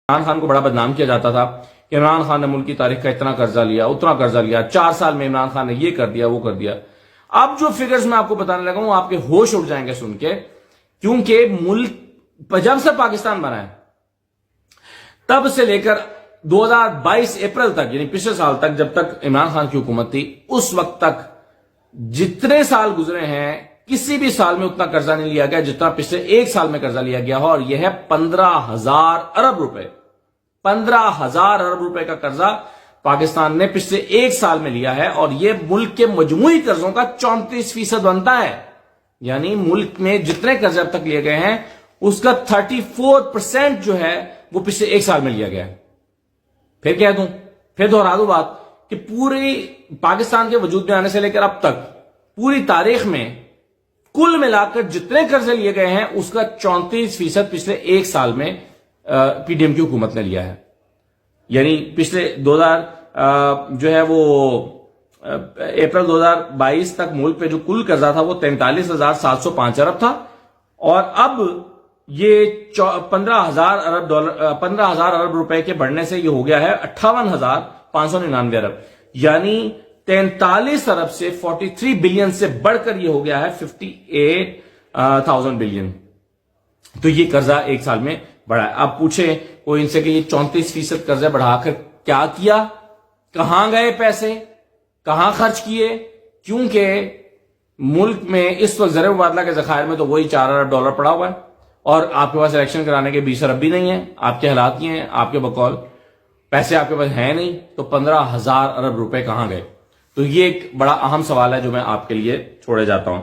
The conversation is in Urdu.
عمران خان کو بڑا بدنام کیا جاتا تھا کہ عمران خان نے ملک کی تاریخ کا اتنا قرضہ لیا اتنا قرضہ لیا، 4 سال میں عمران خان نے یہ کر دیا وہ کر دیا۔ اب جو فگرز میں آپ کو بتانے لگا ہوں آپ کے ہوش اڑ جائیں گے سن کے، کیونکہ ملک جب سے پاکستان بنا ہے تب سے لے کر 2022 اپریل تک، یعنی پچھلے سال تک جب تک عمران خان کی حکومت تھی، اس وقت تک جتنے سال گزرے ہیں کسی بھی سال میں اتنا قرضہ نہیں لیا گیا جتنا پچھلے 1 سال میں قرضہ لیا گیا ہو، اور یہ ہے 15,000 ارب روپے۔ 15,000 ارب روپے کا قرضہ پاکستان نے پچھلے 1 سال میں لیا ہے، اور یہ ملک کے مجموعی قرضوں کا 34% بنتا ہے۔ یعنی ملک میں جتنے قرضے اب تک لیے گئے ہیں اس کا 34% جو ہے وہ پچھلے 1 سال میں لیا گیا ہے۔ پھر کہہ دوں، پھر دہرا دوں بات کہ پوری پاکستان کے وجود میں آنے سے لے کر اب تک پوری تاریخ میں کل ملا کر جتنے قرضے لیے گئے ہیں اس کا 34% پچھلے 1 سال میں پی ڈی ایم کی حکومت نے لیا ہے۔ یعنی پچھلے 2000 جو ہے وہ اپریل 2022 تک ملک پہ جو کل قرضہ تھا وہ 43,705 ارب تھا، اور اب یہ 15,000 ارب روپے کے بڑھنے سے یہ ہو گیا ہے 58,599 ارب، یعنی 43 ارب سے 43 بلین سے بڑھ کر یہ ہو گیا ہے 58,000 بلین۔ تو یہ قرضہ 1 سال میں بڑھا ہے۔ اب پوچھیں کوئی ان سے کہ یہ 34% قرضہ بڑھا کر کیا کیا، کہاں گئے پیسے، کہاں خرچ کیے؟ کیونکہ ملک میں اس وقت زر مبادلہ کے ذخائر میں تو وہی 4 ارب ڈالر پڑا ہوا ہے، اور آپ کے پاس الیکشن کرانے کے 20 ارب بھی نہیں ہیں، آپ کے حالات یہ ہیں، آپ کے بقول پیسے آپ کے پاس ہیں نہیں، تو 15,000 ارب روپے کہاں گئے؟ تو یہ ایک بڑا اہم سوال ہے جو میں آپ کے لیے چھوڑے جاتا ہوں۔